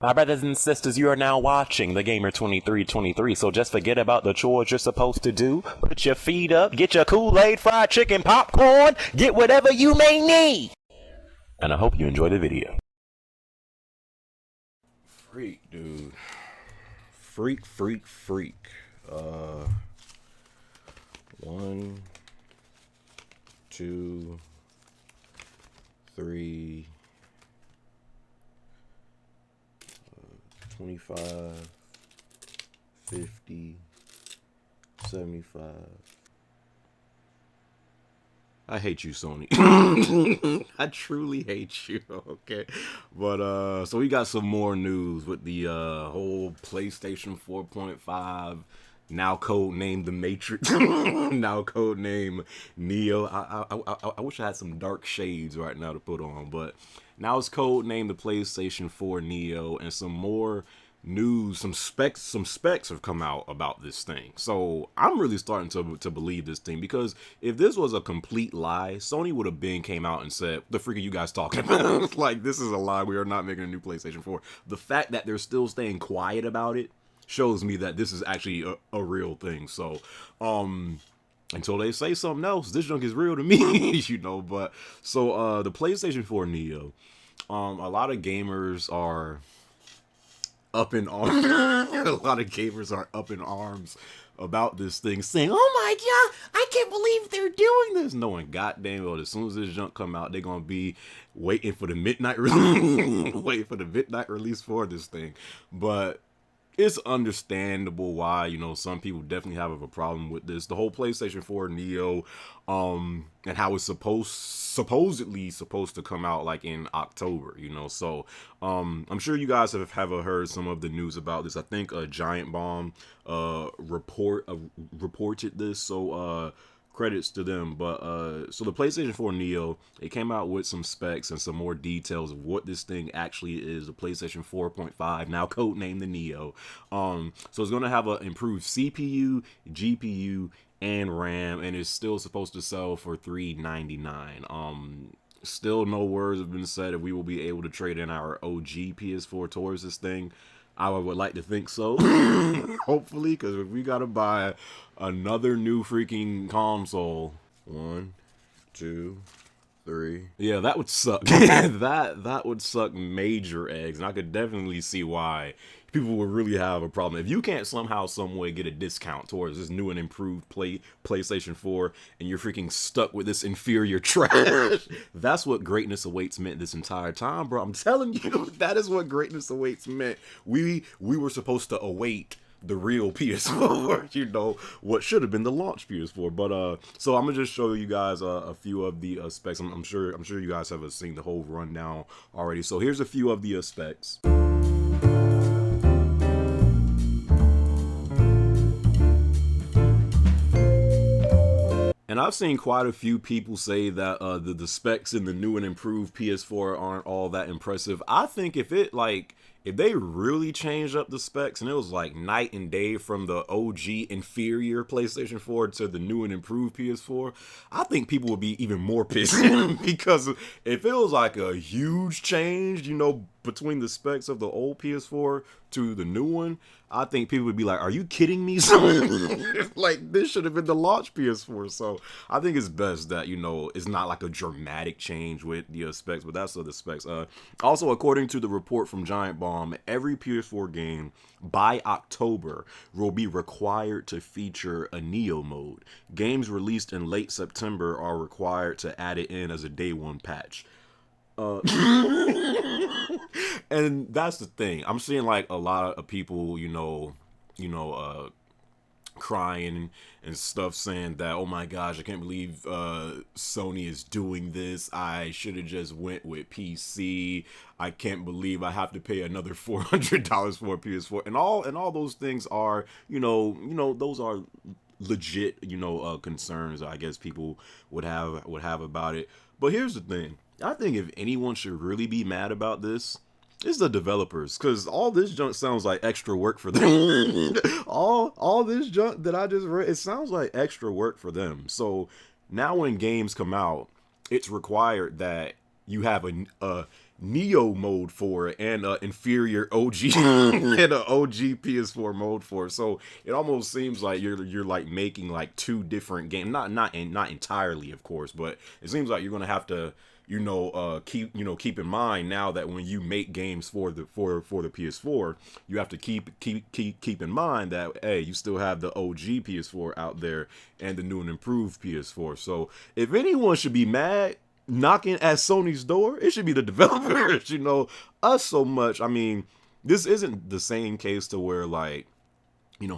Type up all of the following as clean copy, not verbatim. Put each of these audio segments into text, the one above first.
My brothers and sisters, you are now watching The Gamer 2323, so just forget about the chores you're supposed to do. Put your feet up, get your Kool-Aid, fried chicken, popcorn, get whatever you may need. And I hope you enjoy the video. Freak, dude. Freak. 1, 2, 3, 25, 50, 75. I hate you, Sony. I truly hate you, okay? But, so we got some more news with the whole PlayStation 4.5, now codenamed The Matrix, now codenamed Neo. I wish I had some dark shades right now to put on, but now it's codenamed the PlayStation 4 Neo, and some more news, some specs have come out about this thing. So I'm really starting to believe this thing, because if this was a complete lie, Sony would have came out and said, the freak are you guys talking about? Like, this is a lie, we are not making a new PlayStation 4. The fact that they're still staying quiet about it shows me that this is actually a real thing. So until they say something else, this junk is real to me. You know. But so the PlayStation 4 Neo, a lot of gamers are up in arms. A lot of gamers are up in arms about this thing, saying, "Oh my god, I can't believe they're doing this." Knowing goddamn well, as soon as this junk come out, they're gonna be waiting for the midnight release for this thing. But it's understandable why, you know, some people definitely have a problem with this. The whole PlayStation 4 Neo, and how it's supposedly supposed to come out like in October, you know. So I'm sure you guys have heard some of the news about this. I think a Giant Bomb reported this, so credits to them. But so the PlayStation 4 Neo, it came out with some specs and some more details of what this thing actually is. The PlayStation 4.5, now codenamed the Neo. So it's going to have an improved CPU, GPU, and RAM, and it's still supposed to sell for $399. Still no words have been said if we will be able to trade in our OG PS4 towards this thing. I would like to think so. Hopefully, because if we gotta buy another new freaking console, 1, 2, 3, yeah, that would suck. that would suck major eggs, and I could definitely see why people would really have a problem if you can't somehow, some way get a discount towards this new and improved PlayStation 4, and you're freaking stuck with this inferior trash. That's what greatness awaits meant this entire time, bro. I'm telling you, that is what greatness awaits meant. We were supposed to await the real PS4, you know, what should have been the launch PS4. But so I'm gonna just show you guys a few of the specs. I'm sure you guys have seen the whole rundown already. So here's a few of the specs. And I've seen quite a few people say that the specs in the new and improved PS4 aren't all that impressive. I think if they really changed up the specs and it was like night and day from the OG inferior PlayStation 4 to the new and improved PS4, I think people would be even more pissed. Because if it was like a huge change, you know, between the specs of the old PS4 to the new one, I think people would be like, are you kidding me? Like, this should have been the launch PS4. So I think it's best that, you know, it's not like a dramatic change with the specs, but that's the specs. Also, according to the report from Giant Bomb, every PS4 game by October will be required to feature a Neo mode. Games released in late September are required to add it in as a day one patch. And that's the thing. I'm seeing like a lot of people, crying and stuff, saying that, oh my gosh, I can't believe Sony is doing this. I should have just went with PC. I can't believe I have to pay another $400 for a PS4. And all those things are, those are legit, concerns I guess people would have about it. But here's the thing. I think if anyone should really be mad about this, it's the developers, because all this junk sounds like extra work for them. all this junk that I just read, it sounds like extra work for them. So now when games come out, it's required that you have a Neo mode for it and inferior OG and an OG PS4 mode for it. So it almost seems like you're like making like two different games. Not entirely, of course, but it seems like you're gonna have to keep in mind now that when you make games for the PS4, you have to keep in mind that, hey, you still have the OG PS4 out there and the new and improved PS4. So if anyone should be mad knocking at Sony's door, it should be the developers, us so much. I mean, this isn't the same case to where, like,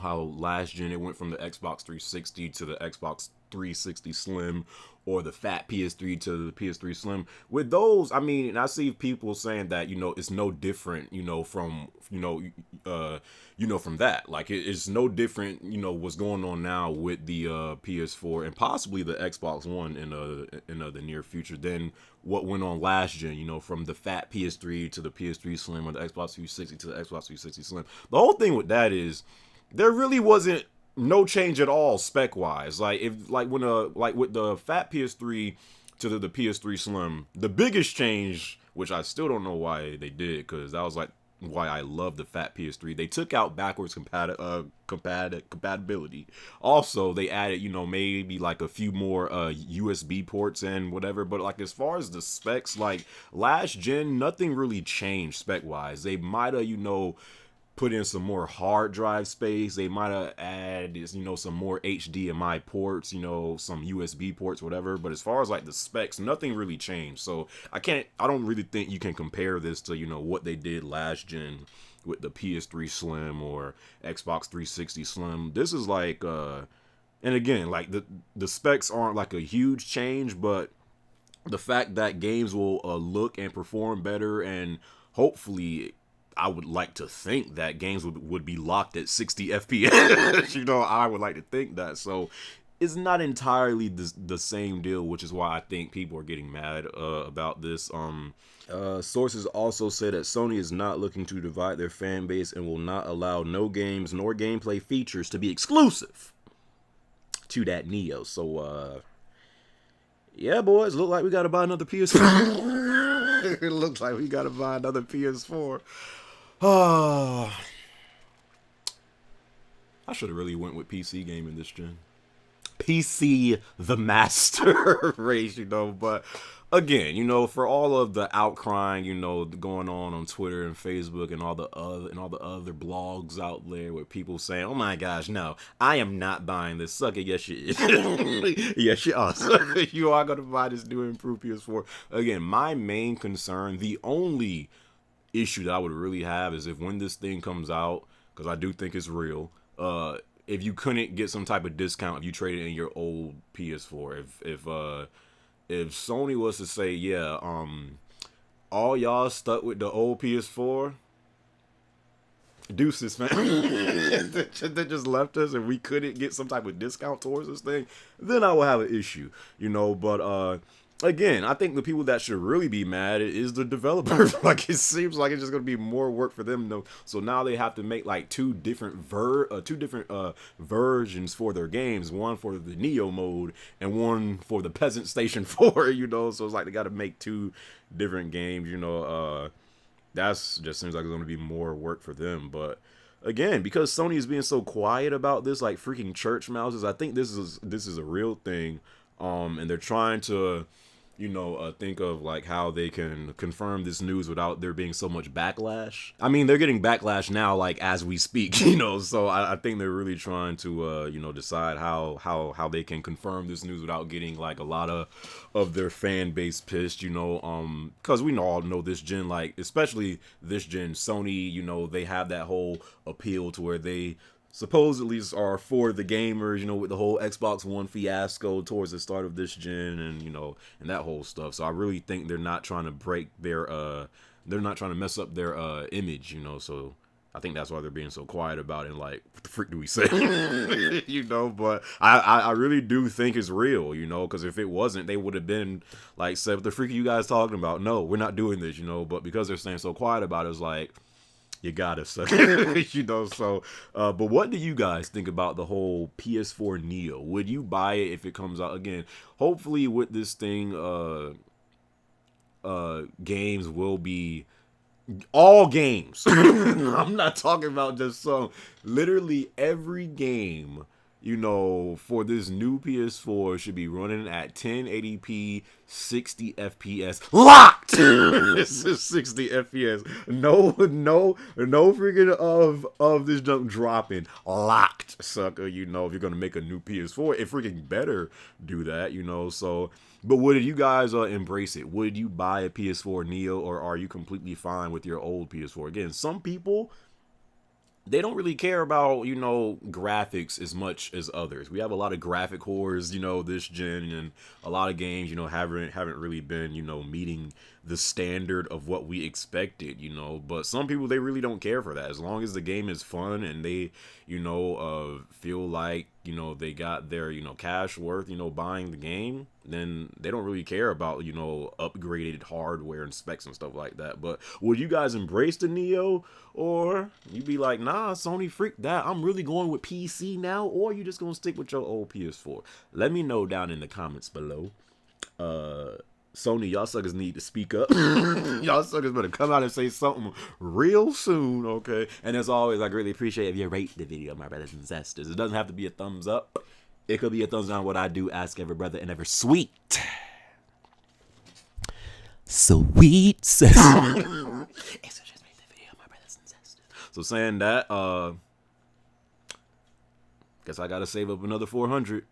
how last gen it went from the Xbox 360 to the Xbox 360 Slim, or the fat PS3 to the PS3 Slim. With those, I mean, I see people saying that, it's no different, from from that. Like, it's no different, what's going on now with the PS4 and possibly the Xbox One in the near future than what went on last gen, from the fat PS3 to the PS3 Slim, or the Xbox 360 to the Xbox 360 Slim. The whole thing with that is there really wasn't no change at all spec wise. Like, with the fat PS3 to the PS3 Slim, the biggest change, which I still don't know why they did, because that was like why I love the fat PS3. They took out backwards compatibility. Also, they added, maybe like a few more USB ports and whatever. But like, as far as the specs, like last gen, nothing really changed spec wise. They might have, put in some more hard drive space. They might have added, some more HDMI ports, some USB ports, whatever. But as far as like the specs, nothing really changed. So I don't really think you can compare this to, what they did last gen with the PS3 Slim or Xbox 360 Slim. This is like, and again, like the specs aren't like a huge change, but the fact that games will look and perform better, and hopefully, I would like to think that games would be locked at 60 FPS. I would like to think that. So it's not entirely the same deal, which is why I think people are getting mad about this. Sources also say that Sony is not looking to divide their fan base and will not allow no games nor gameplay features to be exclusive to that Neo. So, yeah, boys, look like we got to buy another PS4. It looks like we got to buy another PS4. I should have really went with PC gaming this gen. PC the master race, but again, for all of the outcrying, going on Twitter and Facebook and all the other blogs out there with people saying, "Oh my gosh, no, I am not buying this." Suck it, yes you is. Yes you are. You are gonna buy this new improved PS4. Again, my main concern, the only issue that I would really have, is if when this thing comes out, because I do think it's real, if you couldn't get some type of discount if you traded in your old PS4, if Sony was to say, yeah, all y'all stuck with the old PS4, deuces, man. They just left us and we couldn't get some type of discount towards this thing, then I will have an issue, but again, I think the people that should really be mad is the developers. Like, it seems like it's just gonna be more work for them, though. So now they have to make like two different versions for their games. One for the Neo mode and one for the Peasant Station 4. So it's like they got to make two different games. That's just seems like it's gonna be more work for them. But again, because Sony is being so quiet about this, like freaking church mouses, I think this is a real thing. And they're trying to, think of like how they can confirm this news without there being so much backlash. I mean, they're getting backlash now, like as we speak, so I think they're really trying to, decide how they can confirm this news without getting like a lot of their fan base pissed, because we all know this gen, like, especially this gen, Sony, they have that whole appeal to where they supposedly are for the gamers, with the whole Xbox One fiasco towards the start of this gen, and and that whole stuff. So I really think they're not trying to break their they're not trying to mess up their image, so I think that's why they're being so quiet about it. And like, what the freak do we say? But I really do think it's real, because if it wasn't, they would have been like, said, "What the freak are you guys talking about? No, we're not doing this," but because they're staying so quiet about it, it's like, you gotta suck it, so, but what do you guys think about the whole PS4 Neo? Would you buy it if it comes out? Again, hopefully with this thing, games will be all games. I'm not talking about just some. Literally every game, you know, for this new PS4 should be running at 1080p, 60 FPS. Locked. This is 60 FPS. No freaking of this junk dropping. Locked, sucker. You know, if you're gonna make a new PS4, it freaking better do that. You know, so. But would you guys embrace it? Would you buy a PS4 Neo, or are you completely fine with your old PS4? Again, some people, they don't really care about, you know, graphics as much as others. We have a lot of graphic whores, you know, this gen, and a lot of games, you know, haven't really been, you know, meeting the standard of what we expected, you know. But some people, they really don't care for that. As long as the game is fun and they, you know, feel like, you know, they got their, you know, cash worth, you know, buying the game, then they don't really care about, you know, upgraded hardware and specs and stuff like that. But would you guys embrace the Neo, or you be like, nah, Sony, freak that, I'm really going with PC now? Or you just gonna stick with your old PS4? Let me know down in the comments below. Sony, y'all suckers need to speak up. Y'all suckers better come out and say something real soon, okay? And as always, I greatly appreciate if you rate the video, my brothers and sisters. It doesn't have to be a thumbs up. It could be a thumbs down. What I do, ask every brother and every sweet sister. It's just rate the video, my brothers and sisters. So saying that, guess I gotta save up another 400.